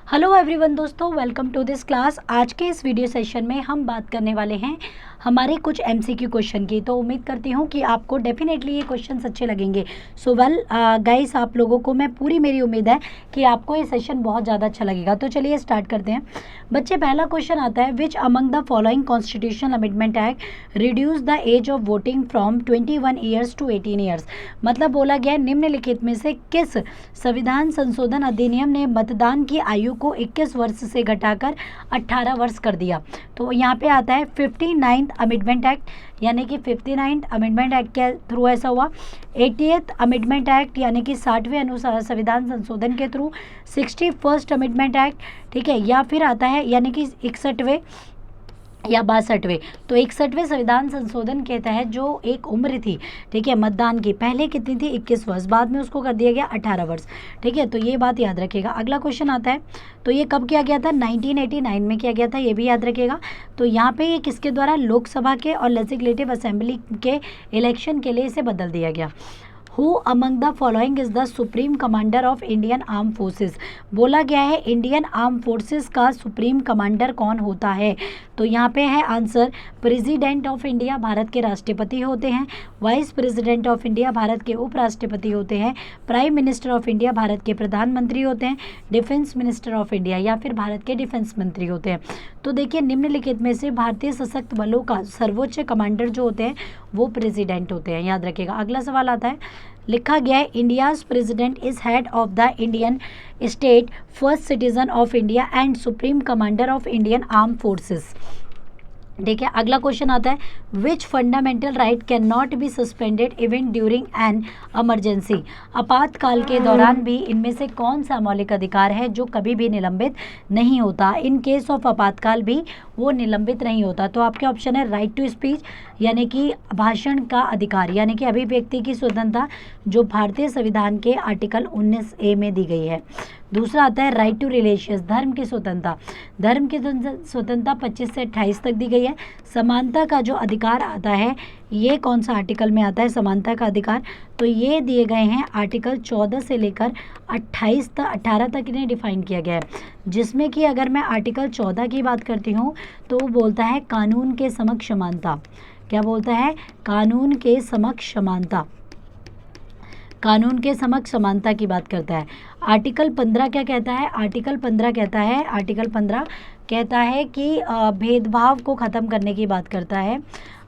Hello everyone दोस्तों, welcome to this class. आज के इस वीडियो सेशन में हम बात करने वाले हैं हमारे कुछ एमसीक्यू क्वेश्चन की। तो उम्मीद करती हूँ कि आपको डेफिनेटली ये क्वेश्चंस अच्छे लगेंगे। सो वेल गाइस, आप लोगों को मेरी उम्मीद है कि आपको ये सेशन बहुत ज़्यादा अच्छा लगेगा। तो चलिए स्टार्ट करते हैं। बच्चे, पहला क्वेश्चन आता है, which among the following constitutional amendment act reduce the age of voting from 21 years to 18 years. मतलब बोला गया है, निम्नलिखित में से किस संविधान संशोधन अधिनियम ने मतदान की आयु को 21 वर्ष से घटाकर 18 वर्ष कर दिया। तो यहाँ पे आता है 59th अमेंडमेंट एक्ट, यानी कि 59th अमेंडमेंट एक्ट के थ्रू ऐसा हुआ। 80th अमेंडमेंट एक्ट यानी कि 60वें अनुसार संविधान संशोधन के थ्रू। 61st अमेंडमेंट एक्ट, ठीक है, या फिर आता है यानी कि 61वें या 62वें। तो 61वें संविधान संशोधन के तहत जो एक उम्र थी, ठीक है, मतदान की, पहले कितनी थी? 21 वर्ष, बाद में उसको कर दिया गया 18 वर्ष। ठीक है, तो ये बात याद रखिएगा। अगला क्वेश्चन आता है, तो ये कब किया गया था? 1989 में किया गया था, ये भी याद रखिएगा। तो यहाँ पे ये किसके द्वारा? लोकसभा के और लेजिस्लेटिव असेंबली के इलेक्शन के लिए इसे बदल दिया गया। Who among the following is the supreme commander of Indian arm forces. बोला गया है इंडियन आर्म फोर्सेस का सुप्रीम कमांडर कौन होता है? तो यहाँ पे है answer, president of India, Bharat के राष्ट्रपति होते हैं। Vice president of India, Bharat के उपराष्ट्रपति होते हैं। Prime minister of India, Bharat के प्रधानमंत्री होते हैं। डिफेंस मिनिस्टर ऑफ इंडिया, या फिर भारत के डिफेंस मंत्री होते हैं। तो देखिए, निम्नलिखित में से भारतीय सशस्त्र बलों का सर्वोच्च कमांडर जो होते हैं वो प्रेसिडेंट होते हैं, याद रखिएगा। अगला सवाल आता है, लिखा गया है, India's president is head of the Indian state, first citizen of India and supreme commander of Indian arm forces. देखिए, अगला क्वेश्चन आता है, which fundamental right can not be suspended even during an emergency. आपातकाल के दौरान भी इनमें से कौन सा मौलिक अधिकार है जो कभी भी निलंबित नहीं होता? इन केस ऑफ आपातकाल भी वो निलंबित नहीं होता। तो आपके ऑप्शन है राइट टू स्पीच, यानी कि भाषण का अधिकार, यानी कि अभिव्यक्ति की स्वतंत्रता, जो भारतीय संविधान के आर्टिकल 19A में दी गई है। दूसरा आता है राइट टू रिलीजियस, धर्म की स्वतंत्रता। धर्म की स्वतंत्रता 25 से 28 तक दी गई है। समानता का जो अधिकार आता है, ये कौन सा आर्टिकल में आता है समानता का अधिकार? तो ये दिए गए हैं आर्टिकल 14 से लेकर 18 तक इन्हें डिफाइन किया गया है। जिसमें कि अगर मैं आर्टिकल 14 की बात करती हूँ तो वो बोलता है कानून के समक्ष समानता। क्या बोलता है? कानून के समक्ष समानता, कानून के समक्ष समानता की बात करता है। आर्टिकल 15 क्या कहता है? आर्टिकल 15 कहता है कि भेदभाव को ख़त्म करने की बात करता है।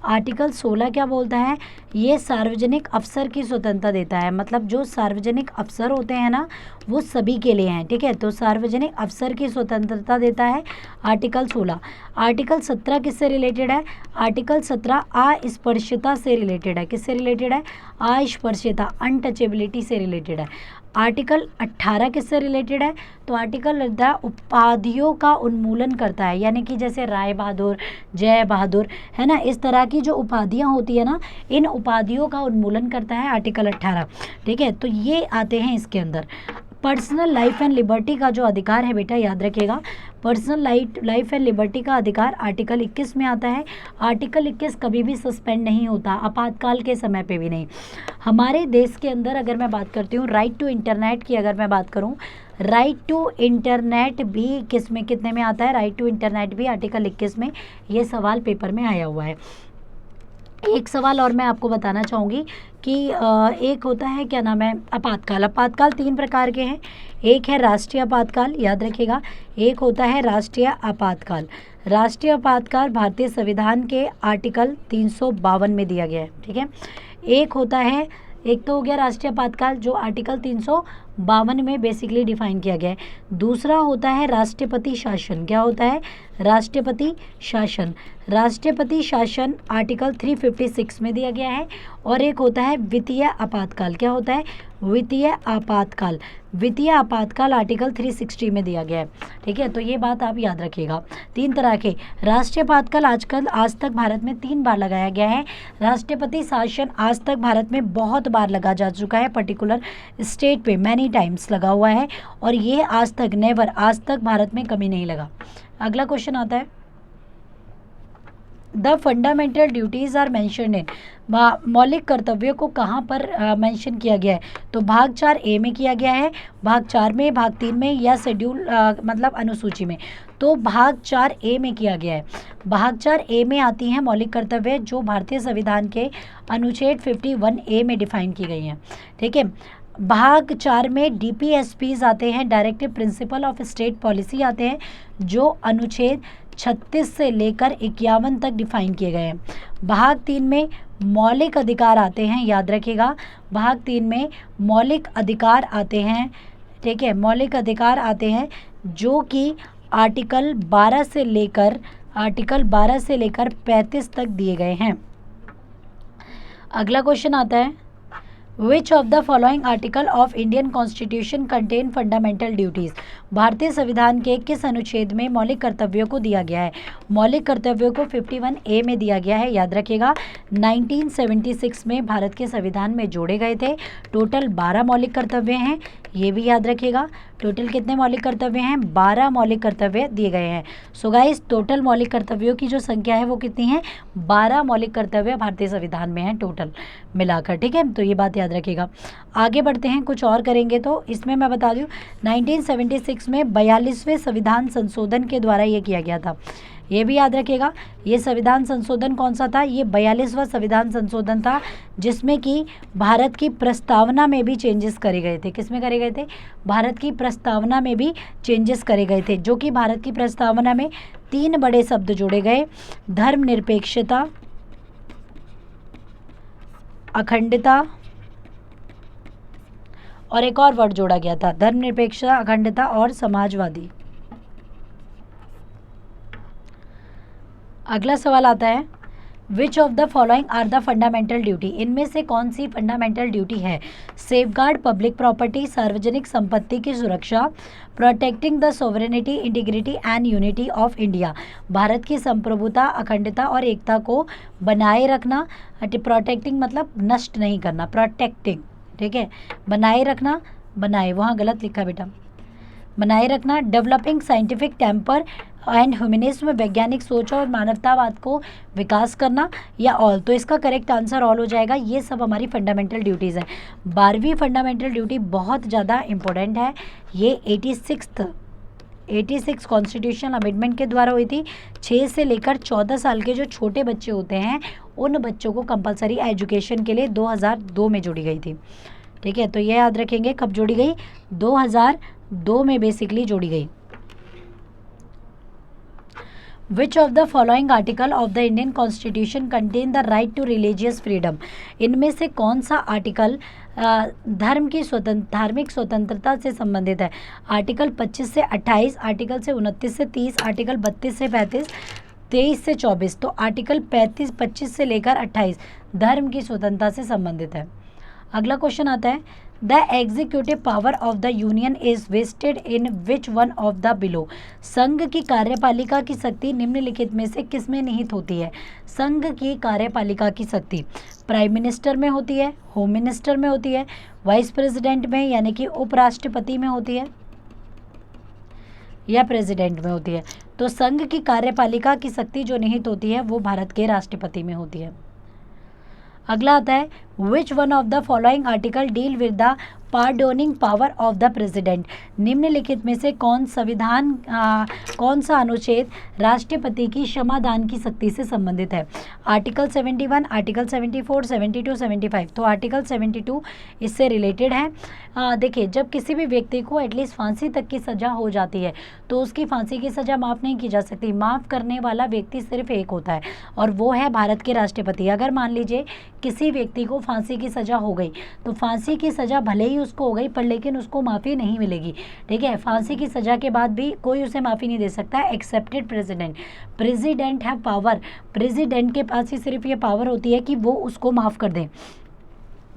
आर्टिकल 16 क्या बोलता है? ये सार्वजनिक अफसर की स्वतंत्रता देता है। मतलब जो सार्वजनिक अफसर होते हैं ना, वो सभी के लिए हैं, ठीक है। तो सार्वजनिक अफसर की स्वतंत्रता देता है आर्टिकल 16। आर्टिकल 17 किससे रिलेटेड है? आर्टिकल 17 अस्पर्शता से रिलेटेड है। किससे रिलेटेड है? अस्पर्शता, अनटचेबिलिटी से रिलेटेड है। आर्टिकल 18 किससे रिलेटेड है? तो आर्टिकल 18 उपाधियों का उन्मूलन करता है, यानी कि जैसे राय बहादुर, जय बहादुर, है ना, इस तरह की जो उपाधियां होती है ना, इन उपाधियों का उन्मूलन करता है आर्टिकल 18, ठीक है। तो ये आते हैं इसके अंदर। पर्सनल लाइफ एंड लिबर्टी का जो अधिकार है बेटा, याद रखिएगा, पर्सनल लाइफ एंड लिबर्टी का अधिकार आर्टिकल 21 में आता है। आर्टिकल 21 कभी भी सस्पेंड नहीं होता, आपातकाल के समय पे भी नहीं। हमारे देश के अंदर अगर मैं बात करती हूँ राइट टू इंटरनेट की, अगर मैं बात करूँ, राइट टू इंटरनेट भी कितने में आता है? राइट टू इंटरनेट भी आर्टिकल 21 में। ये सवाल पेपर में आया हुआ है। एक सवाल और मैं आपको बताना चाहूँगी कि एक होता है, क्या नाम है, आपातकाल। आपातकाल 3 प्रकार के हैं। एक है राष्ट्रीय आपातकाल, याद रखिएगा। एक होता है राष्ट्रीय आपातकाल। राष्ट्रीय आपातकाल भारतीय संविधान के आर्टिकल 352 में दिया गया है, ठीक है। एक होता है, एक तो हो गया राष्ट्रीय आपातकाल जो आर्टिकल 352 में बेसिकली डिफाइन किया गया है। दूसरा होता है राष्ट्रपति शासन। क्या होता है? राष्ट्रपति शासन। राष्ट्रपति शासन आर्टिकल 356 में दिया गया है। और एक होता है वित्तीय आपातकाल। क्या होता है? वित्तीय आपातकाल। वित्तीय आपातकाल आर्टिकल 360 में दिया गया है, ठीक है। तो ये बात आप याद रखिएगा। 3 तरह के राष्ट्रीय आपातकाल आज तक भारत में 3 बार लगाया गया है। राष्ट्रपति शासन आज तक भारत में बहुत बार लगा जा चुका है, पर्टिकुलर स्टेट पे मैनी टाइम्स लगा हुआ है। और ये आज तक भारत में कभी नहीं लगा। अगला क्वेश्चन आता है, the fundamental duties are mentioned in, मौलिक कर्तव्यों को कहाँ पर मेंशन किया गया है? तो भाग 4A में किया गया है, भाग 4 में, भाग 3 में, या शेड्यूल मतलब अनुसूची में? तो भाग 4A में किया गया है। भाग 4A में आती हैं मौलिक कर्तव्य जो भारतीय संविधान के अनुच्छेद 51A में डिफाइन की गई हैं। ठीक है। भाग 4 में DPSPs आते हैं, directive principle of state policy आते हैं, जो अनुच्छेद 36 से लेकर 51 तक डिफाइन किए गए हैं। भाग 3 में मौलिक अधिकार आते हैं, याद रखिएगा, भाग 3 में मौलिक अधिकार आते हैं। ठीक है, मौलिक अधिकार आते हैं जो कि आर्टिकल 12 से लेकर 35 तक दिए गए हैं। अगला क्वेश्चन आता है, which of the following article of Indian constitution contain fundamental duties? भारतीय संविधान के किस अनुच्छेद में मौलिक कर्तव्यों को दिया गया है? मौलिक कर्तव्यों को 51A में दिया गया है, याद रखिएगा। 1976 में भारत के संविधान में जोड़े गए थे। टोटल 12 मौलिक कर्तव्य हैं, ये भी याद रखिएगा। टोटल कितने मौलिक कर्तव्य हैं? 12 मौलिक कर्तव्य दिए गए हैं। सो गाइस, टोटल मौलिक कर्तव्यों की जो संख्या है वो कितनी है? 12 मौलिक कर्तव्य भारतीय संविधान में हैं टोटल मिलाकर। ठीक है, तो ये बात याद रखिएगा। आगे बढ़ते हैं, कुछ और करेंगे। तो इसमें मैं बता दूं, 1976 में 42वें संविधान संशोधन के द्वारा ये किया गया था, ये भी याद रखिएगा। ये संविधान संशोधन कौन सा था? ये 42वां संविधान संशोधन था, जिसमें कि भारत की प्रस्तावना में भी चेंजेस करे गए थे। किसमें करे गए थे? भारत की प्रस्तावना में भी चेंजेस करे गए थे, जो कि भारत की प्रस्तावना में 3 बड़े शब्द जोड़े गए: धर्मनिरपेक्षता, अखंडता, और एक और वर्ड जोड़ा गया था, धर्मनिरपेक्षता, अखंडता और समाजवादी। अगला सवाल आता है, which of the following are the fundamental duty? इनमें से कौन सी फंडामेंटल ड्यूटी है? सेफगार्ड पब्लिक प्रॉपर्टी, सार्वजनिक संपत्ति की सुरक्षा, protecting the sovereignty, integrity and unity of India, Bharat की संप्रभुता, अखंडता और एकता को बनाए रखना। प्रोटेक्टिंग मतलब नष्ट नहीं करना, प्रोटेक्टिंग। ठीक है, बनाए रखना, बनाए, वहाँ गलत लिखा बेटा, बनाए रखना। Developing scientific temper and humanism, वैज्ञानिक सोच और मानवतावाद को विकास करना, या ऑल। तो इसका करेक्ट आंसर ऑल हो जाएगा। ये सब हमारी फंडामेंटल ड्यूटीज़ हैं। 12वीं फंडामेंटल ड्यूटी बहुत ज़्यादा इंपॉर्टेंट है। ये 86 कॉन्स्टिट्यूशनल अमेंडमेंट के द्वारा हुई थी। 6 से लेकर 14 साल के जो छोटे बच्चे होते हैं, उन बच्चों को कंपलसरी एजुकेशन के लिए 2002 में जोड़ी गई थी। ठीक है, तो ये याद रखेंगे, कब जोड़ी गई? 2002 में बेसिकली जोड़ी गई। Which of the following article of the Indian constitution contain the right to religious freedom? इनमें से कौन सा आर्टिकल धार्मिक स्वतंत्रता से संबंधित है? आर्टिकल 25 से 28, आर्टिकल से 29 से 30, आर्टिकल 32 से 35, 23 से 24। तो आर्टिकल 25 से लेकर 28 धर्म की स्वतंत्रता से संबंधित है। अगला क्वेश्चन आता है, the executive power of the union is vested in which one of the below? संघ की कार्यपालिका की शक्ति निम्नलिखित में से किस में निहित होती है? संघ की कार्यपालिका की शक्ति प्राइम मिनिस्टर में होती है, होम मिनिस्टर में होती है, वाइस प्रेसिडेंट में यानी कि उपराष्ट्रपति में होती है, या प्रेसिडेंट में होती है? तो संघ की कार्यपालिका की शक्ति जो निहित होती है वो भारत के राष्ट्रपति में होती है। अगला आता है, which one of the following article deal with the pardoning power of the president? निम्नलिखित में से कौन सा अनुच्छेद राष्ट्रपति की क्षमादान की शक्ति से संबंधित है? Article 71, article 74, 72, 75। तो आर्टिकल 72 इससे रिलेटेड है। देखिए, जब किसी भी व्यक्ति को एटलीस्ट फांसी तक की सज़ा हो जाती है तो उसकी फांसी की सज़ा माफ़ नहीं की जा सकती। माफ़ करने वाला व्यक्ति सिर्फ एक होता है और वो है भारत के राष्ट्रपति। अगर मान लीजिए किसी व्यक्ति को फांसी की सज़ा हो गई तो फांसी की सज़ा भले ही उसको हो गई पर लेकिन उसको माफ़ी नहीं मिलेगी। ठीक है, फांसी की सज़ा के बाद भी कोई उसे माफ़ी नहीं दे सकता एक्सेप्टेड प्रेसिडेंट। प्रेसिडेंट है पावर, प्रेसिडेंट के पास ही सिर्फ ये पावर होती है कि वो उसको माफ़ कर दें।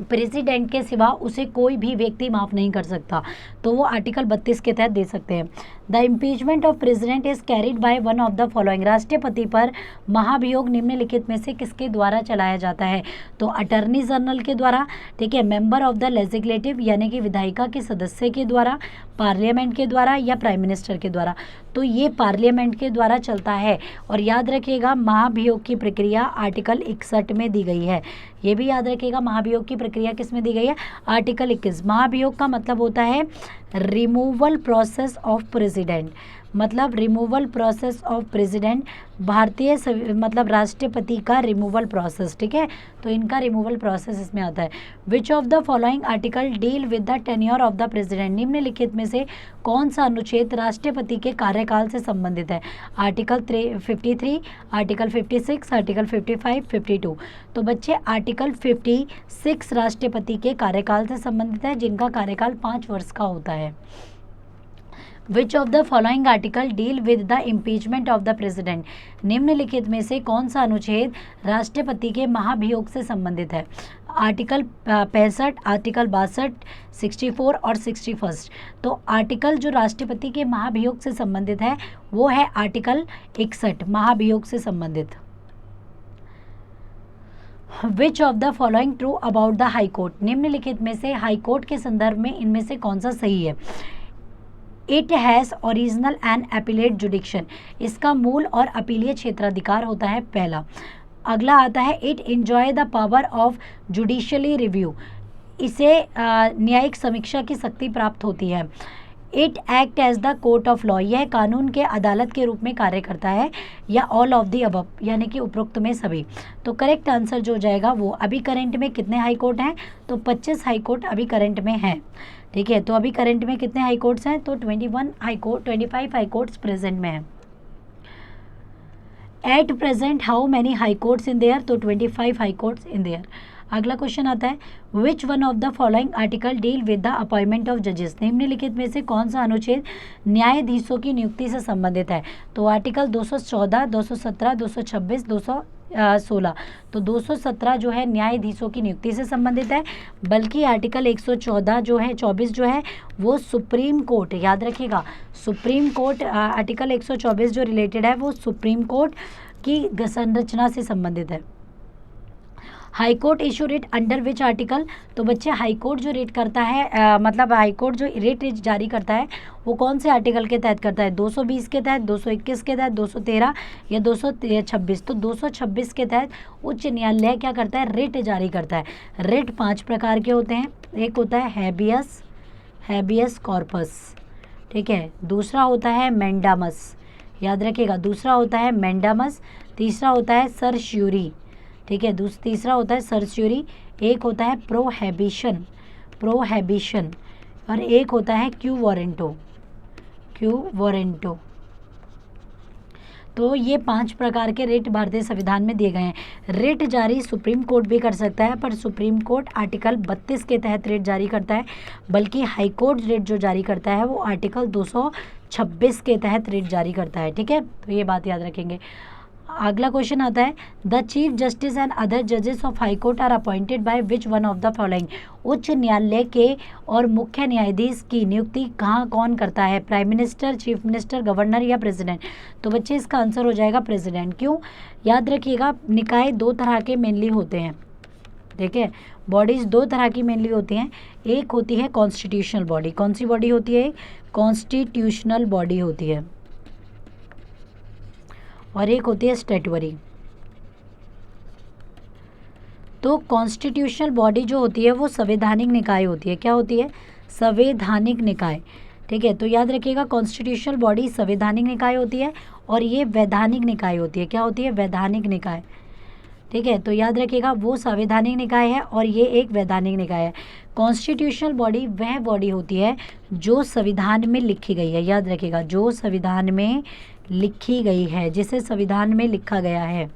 प्रेसिडेंट के सिवा उसे कोई भी व्यक्ति माफ़ नहीं कर सकता, तो वो आर्टिकल 32 के तहत दे सकते हैं। The impeachment of president is carried by one of the following. राष्ट्रपति पर महाभियोग निम्नलिखित में से किसके द्वारा चलाया जाता है? तो अटर्नी जनरल के द्वारा, ठीक है, मेंबर ऑफ द लेजिस्लेटिव यानी कि विधायिका के सदस्य के द्वारा, पार्लियामेंट के द्वारा या प्राइम मिनिस्टर के द्वारा। तो ये पार्लियामेंट के द्वारा चलता है। और याद रखिएगा महाभियोग की प्रक्रिया आर्टिकल 61 में दी गई है। ये भी याद रखिएगा महाभियोग की प्रक्रिया किस में दी गई है? आर्टिकल 21। महाभियोग का मतलब होता है रिमूवल प्रोसेस ऑफ प्रेसिडेंट, मतलब रिमूवल प्रोसेस ऑफ प्रेसिडेंट, भारतीय मतलब राष्ट्रपति का रिमूवल प्रोसेस, ठीक है। तो इनका रिमूवल प्रोसेस इसमें आता है। Which of the following article deal with the tenure of the president. निम्नलिखित में से कौन सा अनुच्छेद राष्ट्रपति के कार्यकाल से संबंधित है? Article 53, article 56, article 55, 52। तो बच्चे आर्टिकल 56 राष्ट्रपति के कार्यकाल से संबंधित है, जिनका कार्यकाल 5 वर्ष का होता है। Which of the following article deal with the impeachment of the president. निम्नलिखित में से कौन सा अनुच्छेद राष्ट्रपति के महाभियोग से संबंधित है? आर्टिकल 65, आर्टिकल 62, 64 और 61। तो आर्टिकल जो राष्ट्रपति के महाभियोग से संबंधित है वो है आर्टिकल 61 महाभियोग से संबंधित। विच of the following true about the high court. निम्नलिखित में से हाई कोर्ट के संदर्भ में इनमें से कौन सा सही है? It has original and appellate जुडिक्शन। इसका मूल और अपीलीय क्षेत्राधिकार होता है, पहला। अगला आता है it enjoy the power of judicially review. इसे न्यायिक समीक्षा की शक्ति प्राप्त होती है। It act as the court of law. यह कानून के अदालत के रूप में कार्य करता है, या ऑल ऑफ दी अबव यानी कि उपरोक्त में सभी। तो करेक्ट आंसर जो हो जाएगा वो, अभी करंट में कितने हाई कोर्ट हैं? तो 25 हाई कोर्ट अभी करंट में हैं, ठीक है। तो अभी करंट में कितने हाई कोर्ट्स हैं? तो 25 हाई कोर्ट्स प्रेजेंट में हैं। At present how many high courts in their? तो 25 हाई कोर्ट्स इन देयर। अगला क्वेश्चन आता है which one of the following article deal with the appointment of जजेस। निम्नलिखित में से कौन सा अनुच्छेद न्यायाधीशों की नियुक्ति से संबंधित है? तो आर्टिकल 214, 217, 226, 216। तो 217 जो है न्यायाधीशों की नियुक्ति से संबंधित है, बल्कि आर्टिकल 114 जो है 24 जो है वो सुप्रीम कोर्ट, याद रखिएगा सुप्रीम कोर्ट, आर्टिकल 124 जो रिलेटेड है वो सुप्रीम कोर्ट की संरचना से संबंधित है। High court issue rate under which article. तो बच्चे हाई कोर्ट जो रेट करता है मतलब हाई कोर्ट जो रेट जारी करता है वो कौन से आर्टिकल के तहत करता है? 220 के तहत, 221 के तहत, 213 या 226। तो 226 के तहत उच्च न्यायालय क्या करता है? रेट जारी करता है। रेट 5 प्रकार के होते हैं। एक होता है हैबियस कॉर्पस, ठीक है। दूसरा होता है मैंडामस, याद रखिएगा, दूसरा होता है मैंडामस। तीसरा होता है सर्श्यूरी, ठीक है। तीसरा होता है सर्श्यूरी। एक होता है प्रोहेबिशन, और एक होता है क्यू वारंटो। तो ये 5 प्रकार के रेट भारतीय संविधान में दिए गए हैं। रेट जारी सुप्रीम कोर्ट भी कर सकता है, पर सुप्रीम कोर्ट आर्टिकल 32 के तहत रेट जारी करता है, बल्कि हाई कोर्ट रेट जो जारी करता है वो आर्टिकल 226 के तहत रेट जारी करता है, ठीक है। तो ये बात याद रखेंगे। अगला क्वेश्चन आता है the chief justice and other जजेस of high court are appointed by which one of the following. उच्च न्यायालय के और मुख्य न्यायाधीश की नियुक्ति कौन करता है? Prime minister, chief minister, governor या प्रेसिडेंट। तो बच्चे इसका आंसर हो जाएगा प्रेसिडेंट। क्यों? याद रखिएगा निकाय 2 तरह के मेनली होते हैं, ठीक है। बॉडीज 2 तरह की मेनली होती हैं। एक होती है कॉन्स्टिट्यूशनल बॉडी। कौन सी बॉडी होती है? कॉन्स्टिट्यूशनल बॉडी होती है। और एक होती है स्टैट्यूटरी। तो कॉन्स्टिट्यूशनल बॉडी जो होती है वो संवैधानिक निकाय होती है। क्या होती है? संवैधानिक निकाय, ठीक है। तो याद रखिएगा कॉन्स्टिट्यूशनल बॉडी संवैधानिक निकाय होती है और ये वैधानिक निकाय होती है। क्या होती है? वैधानिक निकाय, ठीक है। तो याद रखिएगा वो संवैधानिक निकाय है और ये एक वैधानिक निकाय है। कॉन्स्टिट्यूशनल बॉडी वह बॉडी होती है जो संविधान में लिखी गई है। याद रखिएगा जो संविधान में लिखी गई है, जिसे संविधान में लिखा गया है,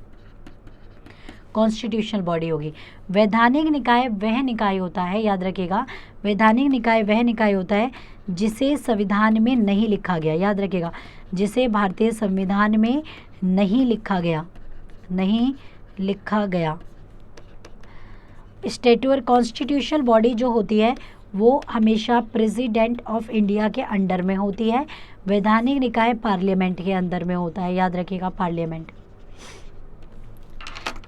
कॉन्स्टिट्यूशनल बॉडी होगी। वैधानिक निकाय वह निकाय होता है, याद रखिएगा वैधानिक निकाय वह निकाय होता है जिसे संविधान में नहीं लिखा गया। याद रखिएगा जिसे भारतीय संविधान में नहीं लिखा गया। स्टेटूअर कॉन्स्टिट्यूशनल बॉडी जो होती है वो हमेशा प्रेसिडेंट ऑफ इंडिया के अंडर में होती है। वैधानिक निकाय पार्लियामेंट के अंदर में होता है, याद रखिएगा पार्लियामेंट।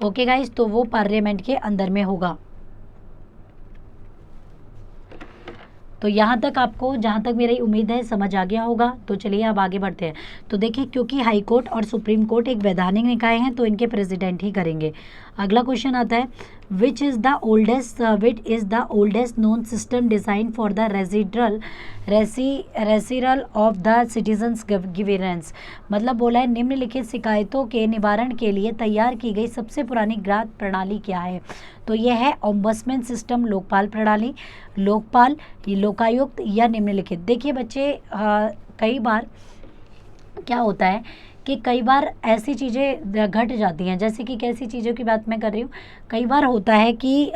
ओके गाइस, तो वो पार्लियामेंट के अंदर में होगा। तो यहाँ तक आपको, जहाँ तक मेरी उम्मीद है, समझ आ गया होगा। तो चलिए अब आगे बढ़ते हैं। तो देखिए, क्योंकि हाई कोर्ट और सुप्रीम कोर्ट एक वैधानिक निकाय हैं तो इनके प्रेसिडेंट ही करेंगे। अगला क्वेश्चन आता है, which is the oldest known system design for the redressal of the citizens grievance. मतलब बोला है निम्नलिखित शिकायतों के निवारण के लिए तैयार की गई सबसे पुरानी ग्राहक प्रणाली क्या है। तो यह है ओम्बड्समैन सिस्टम, लोकपाल प्रणाली, लोकपाल, लोकायुक्त या निम्नलिखित। देखिए बच्चे, कई बार क्या होता है कि कई बार ऐसी चीज़ें घट जाती हैं, जैसे कि कैसी चीज़ों की बात मैं कर रही हूँ। कई बार होता है कि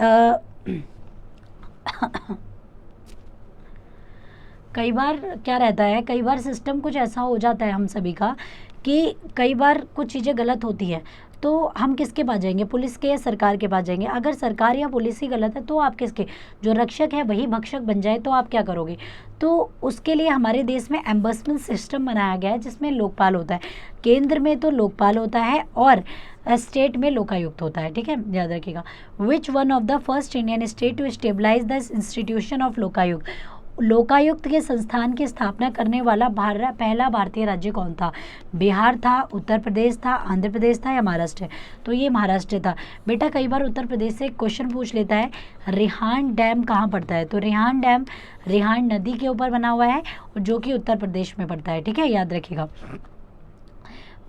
कई बार क्या रहता है, कई बार सिस्टम कुछ ऐसा हो जाता है हम सभी का कि कई बार कुछ चीज़ें गलत होती हैं, तो हम किसके पास जाएंगे, पुलिस के या सरकार के पास जाएंगे। अगर सरकार या पुलिस ही गलत है तो आप किसके, जो रक्षक है वही भक्षक बन जाए तो आप क्या करोगे। तो उसके लिए हमारे देश में एम्बड्समैन सिस्टम बनाया गया है जिसमें लोकपाल होता है। केंद्र में तो लोकपाल होता है और स्टेट में लोकायुक्त होता है, ठीक है, याद रखिएगा। Which one of the first Indian state to stabilize the institution of Lokayukta. Lokayukta के संस्थान की स्थापना करने वाला पहला भारतीय राज्य कौन था। बिहार था, उत्तर प्रदेश था, आंध्र प्रदेश था या महाराष्ट्र। तो ये महाराष्ट्र था। बेटा कई बार उत्तर प्रदेश से क्वेश्चन पूछ लेता है, रिहांड डैम कहाँ पड़ता है। तो रिहांड डैम रिहांड नदी के ऊपर बना हुआ है और जो कि उत्तर प्रदेश में पड़ता है, ठीक है, याद रखिएगा।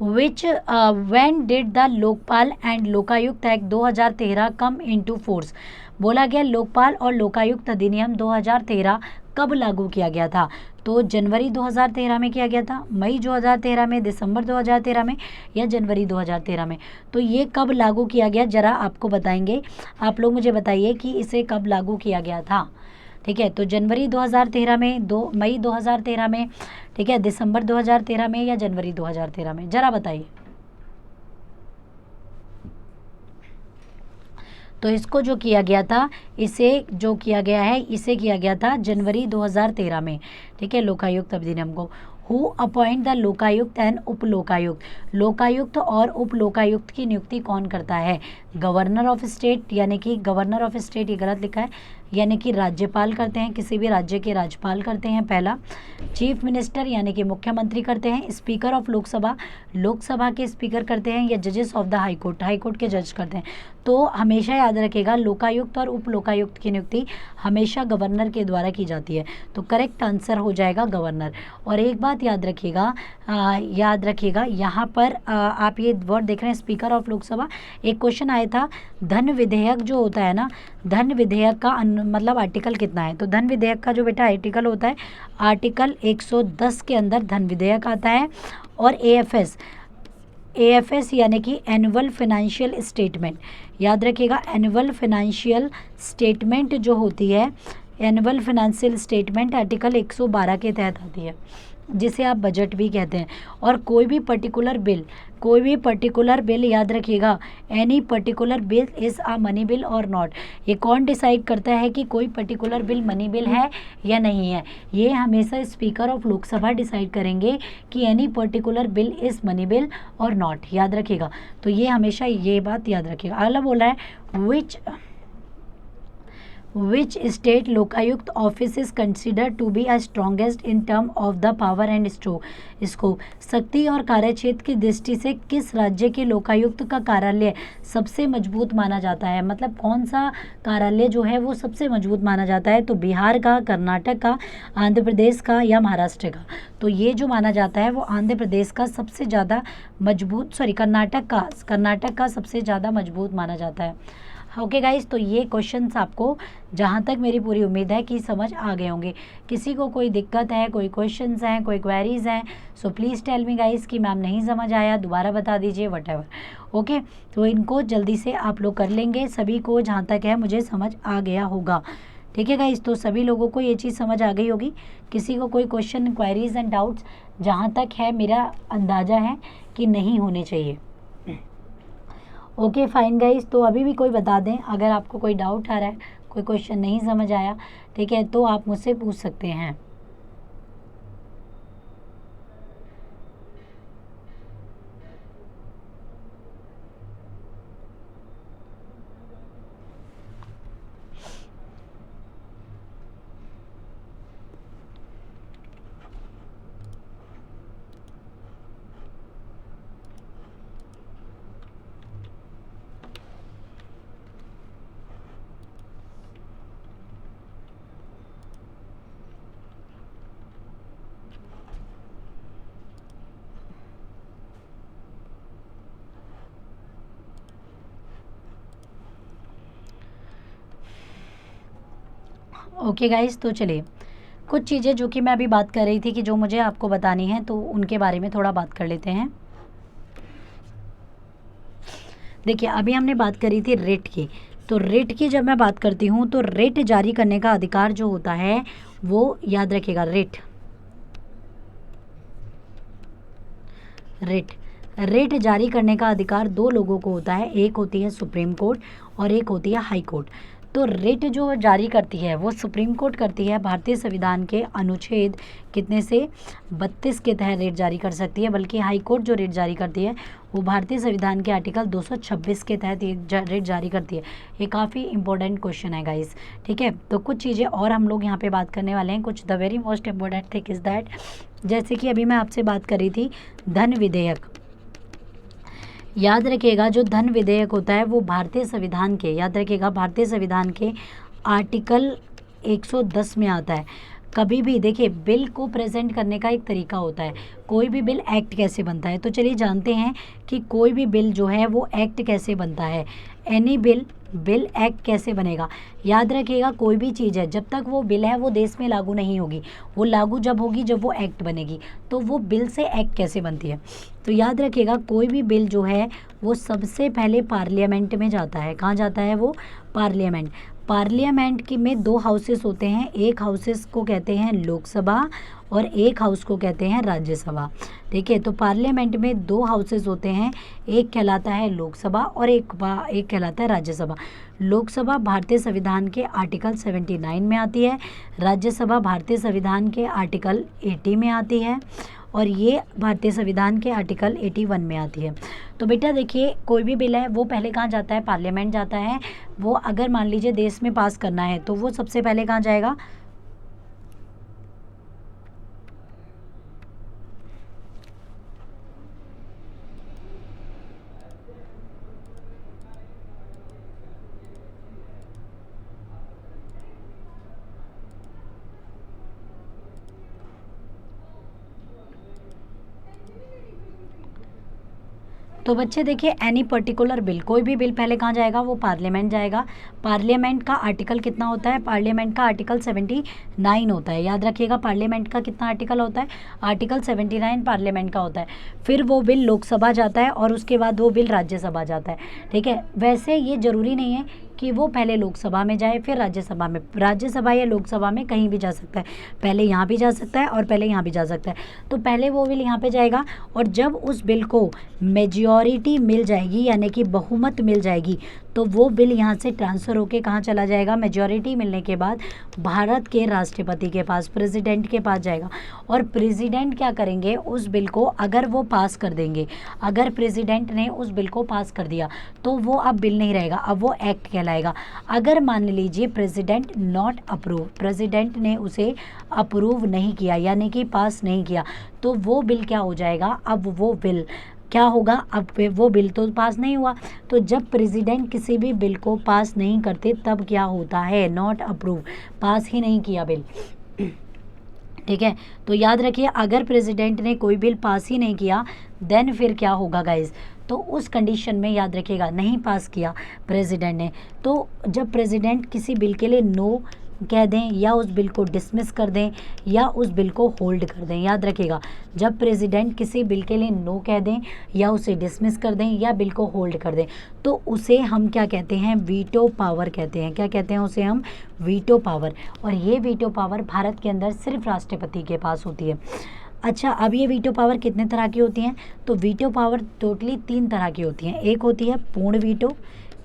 when did the Lokpal and Lokayukta act 2013 come into force. बोला गया लोकपाल और लोकायुक्त अधिनियम 2013 कब लागू किया गया था। तो जनवरी 2013 में किया गया था, मई 2013 में, दिसंबर 2013 में या जनवरी 2013 में। तो ये कब लागू किया गया जरा आपको बताएंगे। आप लोग मुझे बताइए कि इसे कब लागू किया गया था, ठीक है। तो जनवरी 2013 में, मई 2013 में, ठीक है, दिसंबर 2013 में या जनवरी 2013 में, जरा बताइए। तो इसको जो किया गया था, इसे जो किया गया है, इसे किया गया था जनवरी 2013 में, ठीक है, लोकायुक्त अधिनियम को। Who appoint the Lokayukta and Upa Lokayukta. Lokayukta और उप लोकायुक्त की नियुक्ति कौन करता है। गवर्नर ऑफ स्टेट, यानी कि गवर्नर ऑफ स्टेट, ये गलत लिखा है, यानी कि राज्यपाल करते हैं, किसी भी राज्य के राज्यपाल करते हैं पहला। चीफ मिनिस्टर यानी कि मुख्यमंत्री करते हैं। स्पीकर ऑफ लोकसभा, लोकसभा के स्पीकर करते हैं, या जजेस of the high court, high court के जज करते हैं। तो हमेशा याद रखिएगा लोकायुक्त और उप लोकायुक्त की नियुक्ति हमेशा गवर्नर के द्वारा की जाती है। तो करेक्ट आंसर हो जाएगा गवर्नर। और एक बात याद रखिएगा, यहाँ पर आप ये वर्ड देख रहे हैं स्पीकर ऑफ लोकसभा। एक क्वेश्चन आया था, धन विधेयक जो होता है ना, धन विधेयक का मतलब आर्टिकल कितना है। तो धन विधेयक का जो बेटा आर्टिकल होता है, आर्टिकल 110 के अंदर धन विधेयक आता है। और एएफएस यानी कि एनुअल फाइनेंशियल स्टेटमेंट, याद रखिएगा एनुअल फाइनेंशियल स्टेटमेंट जो होती है, एनुअल फाइनेंशियल स्टेटमेंट आर्टिकल 112 के तहत आती है, जिसे आप बजट भी कहते हैं। और कोई भी पर्टिकुलर बिल याद रखिएगा, any particular bill is a money bill और नॉट। ये कौन डिसाइड करता है कि कोई पर्टिकुलर बिल मनी बिल है या नहीं है। ये हमेशा स्पीकर ऑफ लोकसभा डिसाइड करेंगे कि any particular bill is money bill और नॉट, याद रखिएगा। तो ये हमेशा ये बात याद रखिएगा। अगला बोल रहा है, which state Lokayukta office is considered to be a strongest in term of the power and scope. शक्ति और कार्यक्षेत्र की दृष्टि से किस राज्य के लोकायुक्त का कार्यालय सबसे मजबूत माना जाता है। मतलब कौन सा कार्यालय जो है वो सबसे मजबूत माना जाता है। तो बिहार का, कर्नाटक का, आंध्र प्रदेश का या महाराष्ट्र का। तो ये जो माना जाता है वो आंध्र प्रदेश का सबसे ज़्यादा मजबूत, कर्नाटक का सबसे ज़्यादा मजबूत माना जाता है। ओके गाइस, तो ये क्वेश्चंस आपको, जहाँ तक मेरी पूरी उम्मीद है कि समझ आ गए होंगे। किसी को कोई दिक्कत है, कोई क्वेश्चंस हैं, कोई क्वेरीज हैं, so please tell me guys कि मैम नहीं समझ आया, दोबारा बता दीजिए, व्हाटएवर। ओके, तो इनको जल्दी से आप लोग कर लेंगे। सभी को जहाँ तक है मुझे समझ आ गया होगा, ठीक है गाइस। तो सभी लोगों को ये चीज़ समझ आ गई होगी। किसी को कोई क्वेश्चन, क्वेरीज एंड डाउट्स, जहाँ तक है मेरा अंदाज़ा है कि नहीं होने चाहिए। ओके फाइन गाइस, तो अभी भी कोई बता दें अगर आपको कोई डाउट आ रहा है, कोई क्वेश्चन नहीं समझ आया, ठीक है, तो आप मुझसे पूछ सकते हैं। ओके गाइस, तो चलिए कुछ चीज़ें जो कि मैं अभी बात कर रही थी कि जो मुझे आपको बतानी है, तो उनके बारे में थोड़ा बात कर लेते हैं। देखिए अभी हमने बात करी थी रेट की, तो रेट की जब मैं बात करती हूँ तो रेट जारी करने का अधिकार जो होता है वो याद रखिएगा, रेट जारी करने का अधिकार दो लोगों को होता है, एक होती है सुप्रीम कोर्ट और एक होती है हाई कोर्ट। तो रेट जो जारी करती है वो सुप्रीम कोर्ट करती है, भारतीय संविधान के अनुच्छेद कितने से 32 के तहत रेट जारी कर सकती है, बल्कि हाई कोर्ट जो रेट जारी करती है वो भारतीय संविधान के आर्टिकल 226 के तहत रेट जारी करती है। ये काफ़ी इंपॉर्टेंट क्वेश्चन है गाइस, ठीक है। तो कुछ चीज़ें और हम लोग यहाँ पे बात करने वाले हैं, कुछ the very most important thing is that, जैसे कि अभी मैं आपसे बात कर रही थी धन विधेयक। याद रखिएगा जो धन विधेयक होता है वो भारतीय संविधान के, याद रखिएगा भारतीय संविधान के आर्टिकल 110 में आता है। कभी भी देखिए बिल को प्रेजेंट करने का एक तरीका होता है, कोई भी बिल एक्ट कैसे बनता है, तो चलिए जानते हैं कि कोई भी बिल जो है वो एक्ट कैसे बनता है। एनी बिल एक्ट कैसे बनेगा। याद रखिएगा कोई भी चीज़ है जब तक वो बिल है वो देश में लागू नहीं होगी, वो लागू जब होगी जब वो एक्ट बनेगी। तो वो बिल से एक्ट कैसे बनती है, तो याद रखिएगा कोई भी बिल जो है वो सबसे पहले पार्लियामेंट में जाता है। कहाँ जाता है वो, पार्लियामेंट की में दो हाउसेस होते हैं, एक हाउसेस को कहते हैं लोकसभा और एक हाउस को कहते हैं राज्यसभा, ठीक है। तो पार्लियामेंट में दो हाउसेस होते हैं, एक कहलाता है लोकसभा और एक कहलाता है राज्यसभा। लोकसभा भारतीय संविधान के आर्टिकल 79 में आती है, राज्यसभा भारतीय संविधान के आर्टिकल 80 में आती है और ये भारतीय संविधान के आर्टिकल 81 में आती है। तो बेटा देखिए कोई भी बिल है वो पहले कहाँ जाता है, पार्लियामेंट जाता है। वो अगर मान लीजिए देश में पास करना है तो वो सबसे पहले कहाँ जाएगा, तो बच्चे देखिए एनी पर्टिकुलर बिल, कोई भी बिल पहले कहाँ जाएगा, वो पार्लियामेंट जाएगा। पार्लियामेंट का आर्टिकल कितना होता है, पार्लियामेंट का आर्टिकल 79 होता है। याद रखिएगा पार्लियामेंट का कितना आर्टिकल होता है, आर्टिकल 79 पार्लियामेंट का होता है। फिर वो बिल लोकसभा जाता है और उसके बाद वो बिल राज्यसभा जाता है, ठीक है। वैसे ये ज़रूरी नहीं है कि वो पहले लोकसभा में जाए फिर राज्यसभा में, राज्यसभा या लोकसभा में कहीं भी जा सकता है, पहले यहाँ भी जा सकता है और पहले यहाँ भी जा सकता है। तो पहले वो बिल यहाँ पे जाएगा और जब उस बिल को मेजॉरिटी मिल जाएगी यानी कि बहुमत मिल जाएगी तो वो बिल यहाँ से ट्रांसफ़र होके कहाँ चला जाएगा, मेजॉरिटी मिलने के बाद भारत के राष्ट्रपति के पास, प्रेसिडेंट के पास जाएगा। और प्रेसिडेंट क्या करेंगे, उस बिल को अगर वो पास कर देंगे, अगर प्रेसिडेंट ने उस बिल को पास कर दिया तो वो अब बिल नहीं रहेगा, अब वो एक्ट कहलाएगा। अगर मान लीजिए प्रेसिडेंट नॉट अप्रूव, प्रेसिडेंट ने उसे अप्रूव नहीं किया यानी कि पास नहीं किया, तो वो बिल क्या हो जाएगा, अब वो बिल क्या होगा, अब वो बिल तो पास नहीं हुआ। तो जब प्रेसिडेंट किसी भी बिल को पास नहीं करते तब क्या होता है, नॉट अप्रूव, पास ही नहीं किया बिल, ठीक है। तो याद रखिए अगर प्रेसिडेंट ने कोई बिल पास ही नहीं किया देन फिर क्या होगा गाइज, तो उस कंडीशन में याद रखिएगा नहीं पास किया प्रेसिडेंट ने, तो जब प्रेसिडेंट किसी बिल के लिए नो कह दें या उस बिल को डिसमिस कर दें या उस बिल को होल्ड कर दें, याद रखिएगा जब प्रेसिडेंट किसी बिल के लिए नो कह दें या उसे डिसमिस कर दें या बिल को होल्ड कर दें तो उसे हम क्या कहते हैं, वीटो पावर कहते हैं। क्या कहते हैं उसे हम, वीटो पावर। और ये वीटो पावर भारत के अंदर सिर्फ राष्ट्रपति के पास होती है। अच्छा, अब ये वीटो पावर कितने तरह की होती हैं? तो वीटो पावर टोटली 3 तरह की होती हैं। एक होती है पूर्ण वीटो,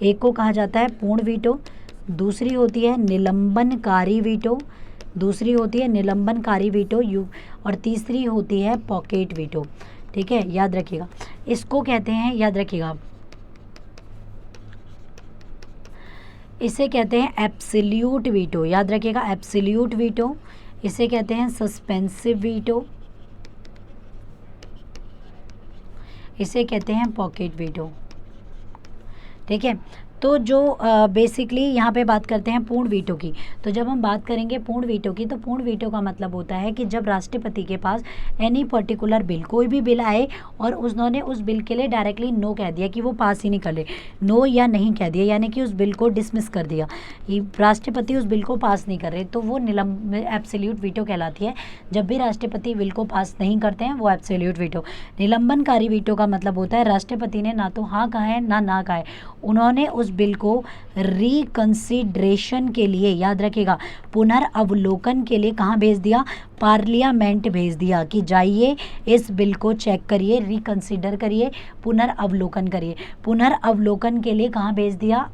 एक को कहा जाता है पूर्ण वीटो, दूसरी होती है निलंबनकारी वीटो, दूसरी होती है निलंबनकारी वीटो और तीसरी होती है पॉकेट वीटो। ठीक है, याद रखिएगा। इसको कहते हैं, याद रखिएगा, इसे कहते हैं एब्सोल्यूट वीटो। याद रखिएगा, एब्सोल्यूट वीटो। इसे कहते हैं सस्पेंसिव वीटो, इसे कहते हैं पॉकेट वीटो। ठीक है, तो जो बेसिकली यहाँ पे बात करते हैं पूर्ण वीटो की। तो जब हम बात करेंगे पूर्ण वीटो की, तो पूर्ण वीटो का मतलब होता है कि जब राष्ट्रपति के पास एनी पर्टिकुलर बिल, कोई भी बिल आए और उन्होंने उस बिल के लिए डायरेक्टली नो कह दिया कि वो पास ही नहीं कर ले, नो या नहीं कह दिया, यानी कि उस बिल को डिसमिस कर दिया, राष्ट्रपति उस बिल को पास नहीं कर रहे, तो वो एब्सोल्यूट वीटो कहलाती है। जब भी राष्ट्रपति बिल को पास नहीं करते हैं वो एब्सोल्यूट वीटो। निलंबनकारी वीटो का मतलब होता है राष्ट्रपति ने ना तो हाँ कहा है ना कहा है, उन्होंने उस बिल को रिकंसिडरेशन के लिए, याद रखिएगा, पुनर्अवलोकन के लिए कहाँ भेज दिया? पार्लियामेंट भेज दिया कि जाइए इस बिल को चेक करिए, रिकंसिडर करिए, पुनर्अवलोकन करिए। पुनर्अवलोकन के लिए कहाँ भेज दिया?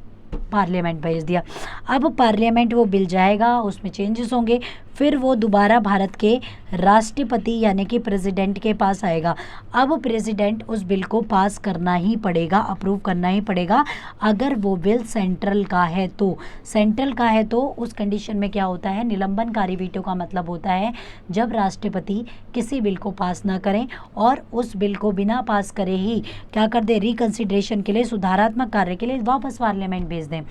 पार्लियामेंट भेज दिया। अब पार्लियामेंट वो बिल जाएगा, उसमें चेंजेस होंगे, फिर वो दोबारा भारत के राष्ट्रपति यानी कि प्रेसिडेंट के पास आएगा। अब प्रेसिडेंट उस बिल को पास करना ही पड़ेगा, अप्रूव करना ही पड़ेगा, अगर वो बिल सेंट्रल का है तो। सेंट्रल का है तो उस कंडीशन में क्या होता है? निलंबनकारी वीटो का मतलब होता है जब राष्ट्रपति किसी बिल को पास ना करें और उस बिल को बिना पास करे ही क्या कर दे? रिकंसिडरेशन के लिए, सुधारात्मक कार्य के लिए वापस पार्लियामेंट भेज दें,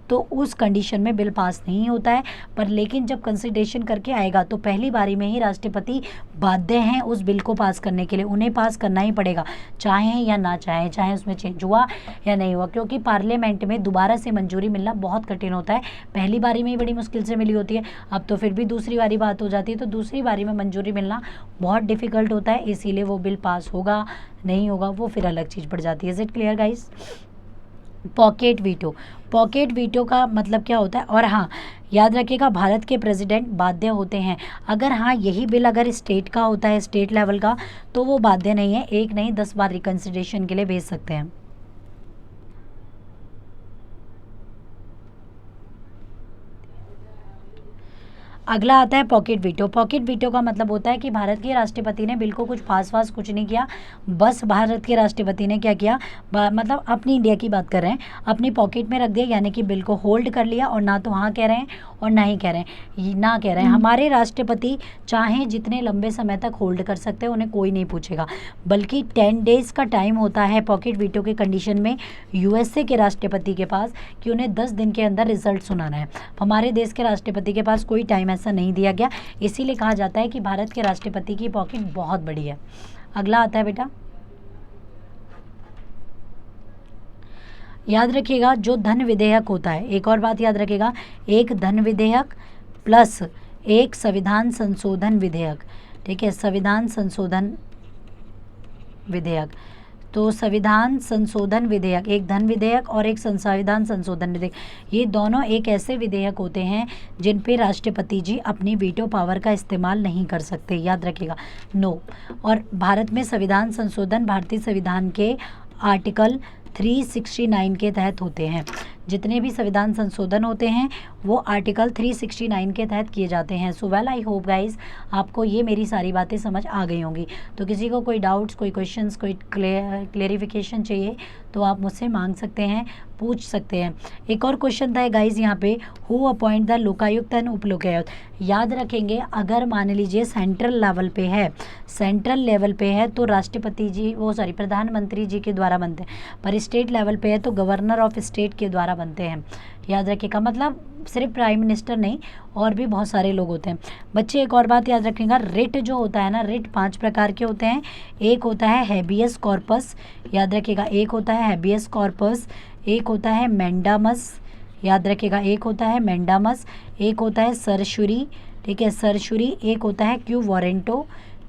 तो उस कंडीशन में बिल पास नहीं होता है। पर लेकिन जब कंसिडरेशन करके आएगा तो पहली बारी में ही राष्ट्रपति बाध्य हैं उस बिल को पास करने के लिए, उन्हें पास करना ही पड़ेगा, चाहे या ना चाहे, चाहे उसमें चेंज हुआ या नहीं हुआ, क्योंकि पार्लियामेंट में दोबारा से मंजूरी मिलना बहुत कठिन होता है। पहली बारी में ही बड़ी मुश्किल से मिली होती है, अब तो फिर भी दूसरी बारी बात हो जाती है, तो दूसरी बारी में मंजूरी मिलना बहुत डिफिकल्ट होता है, इसीलिए वो बिल पास होगा नहीं होगा वो फिर अलग चीज़ पड़ जाती है। Is it clear guys? Pocket veto, pocket veto का मतलब क्या होता है? और हाँ, याद रखिएगा, भारत के प्रेसिडेंट बाध्य होते हैं, अगर हाँ यही बिल अगर स्टेट का होता है, स्टेट लेवल का, तो वो बाध्य नहीं है, एक नहीं 10 बार रिकंसिडरेशन के लिए भेज सकते हैं। अगला आता है पॉकेट वीटो। पॉकेट वीटो का मतलब होता है कि भारत के राष्ट्रपति ने बिल को कुछ पास वास कुछ नहीं किया, बस भारत के राष्ट्रपति ने क्या किया, मतलब अपनी इंडिया की बात कर रहे हैं, अपनी पॉकेट में रख दिया, यानी कि बिल को होल्ड कर लिया और ना तो हाँ कह रहे हैं और ना ही कह रहे हैं, ना कह रहे हैं। हमारे राष्ट्रपति चाहे जितने लंबे समय तक होल्ड कर सकते हैं, उन्हें कोई नहीं पूछेगा, बल्कि 10 डेज़ का टाइम होता है पॉकेट वीटो के कंडीशन में यूएसए के राष्ट्रपति के पास कि उन्हें 10 दिन के अंदर रिजल्ट सुनाना है। हमारे देश के राष्ट्रपति के पास कोई टाइम ऐसा नहीं दिया गया, इसीलिए कहा जाता है कि भारत के राष्ट्रपति की पॉकेट बहुत बड़ी है। अगला आता है बेटा, याद रखिएगा, जो धन विधेयक होता है, एक और बात याद रखिएगा, एक धन विधेयक प्लस एक संविधान संशोधन विधेयक। ठीक है, संविधान संशोधन विधेयक, तो संविधान संशोधन विधेयक, एक धन विधेयक और एक संविधान संशोधन विधेयक, ये दोनों एक ऐसे विधेयक होते हैं जिन पे राष्ट्रपति जी अपनी वीटो पावर का इस्तेमाल नहीं कर सकते, याद रखिएगा, नो। और भारत में संविधान संशोधन भारतीय संविधान के आर्टिकल 369 के तहत होते हैं। जितने भी संविधान संशोधन होते हैं वो आर्टिकल 369 के तहत किए जाते हैं। सो वेल, आई होप गाइज आपको ये मेरी सारी बातें समझ आ गई होंगी। तो किसी को कोई डाउट्स, कोई क्वेश्चंस, कोई क्लेरिफिकेशन चाहिए तो आप मुझसे मांग सकते हैं, पूछ सकते हैं। एक और क्वेश्चन था गाइज यहाँ पे, who appoint the Lokayukta and Upalokayukta. याद रखेंगे, अगर मान लीजिए सेंट्रल लेवल पे है, सेंट्रल लेवल पे है तो राष्ट्रपति जी प्रधानमंत्री जी के द्वारा बनते हैं, पर स्टेट लेवल पे है तो गवर्नर ऑफ स्टेट के द्वारा बनते हैं। याद रखिएगा, मतलब सिर्फ प्राइम मिनिस्टर नहीं, और भी बहुत सारे लोग होते हैं। बच्चे एक और बात याद रखिएगा, रिट जो होता है ना, रिट 5 प्रकार के होते हैं। एक होता है हैबियस कॉर्पस, याद रखिएगा, एक होता है हैबियस कॉर्पस, एक होता है मैंडामस, याद रखिएगा, एक होता है मैंडामस, एक होता है सरशुरी, ठीक है, सरशुरी, एक होता है क्यू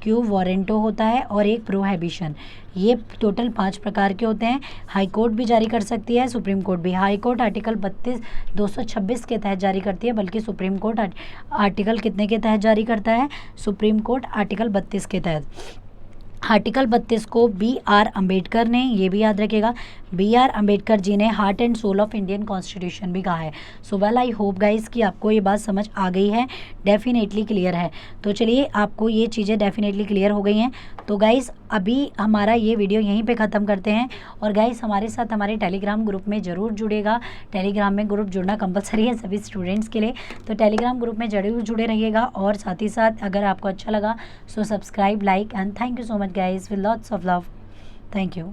क्यू वारंटो होता है और एक प्रोहिबिशन। ये टोटल 5 प्रकार के होते हैं। हाई कोर्ट भी जारी कर सकती है, सुप्रीम कोर्ट भी। हाई कोर्ट आर्टिकल 226 के तहत जारी करती है, बल्कि सुप्रीम कोर्ट आर्टिकल कितने के तहत जारी करता है? सुप्रीम कोर्ट आर्टिकल 32 के तहत। आर्टिकल 32 को B.R. अम्बेडकर ने, ये भी याद रखिएगा, B.R. अम्बेडकर जी ने heart and soul of Indian constitution भी कहा है। So well I hope guys कि आपको ये बात समझ आ गई है, डेफिनेटली क्लियर है। तो चलिए, आपको ये चीज़ें डेफिनेटली क्लियर हो गई हैं। तो गाइस अभी हमारा ये वीडियो यहीं पे ख़त्म करते हैं। और गाइस हमारे साथ हमारे टेलीग्राम ग्रुप में ज़रूर जुड़ेगा। टेलीग्राम में ग्रुप जुड़ना कंपलसरी है सभी स्टूडेंट्स के लिए, तो टेलीग्राम ग्रुप में ज़रूर जुड़े रहिएगा। और साथ ही साथ अगर आपको अच्छा लगा so subscribe, like and thank you so much guys with lots of love. Thank you.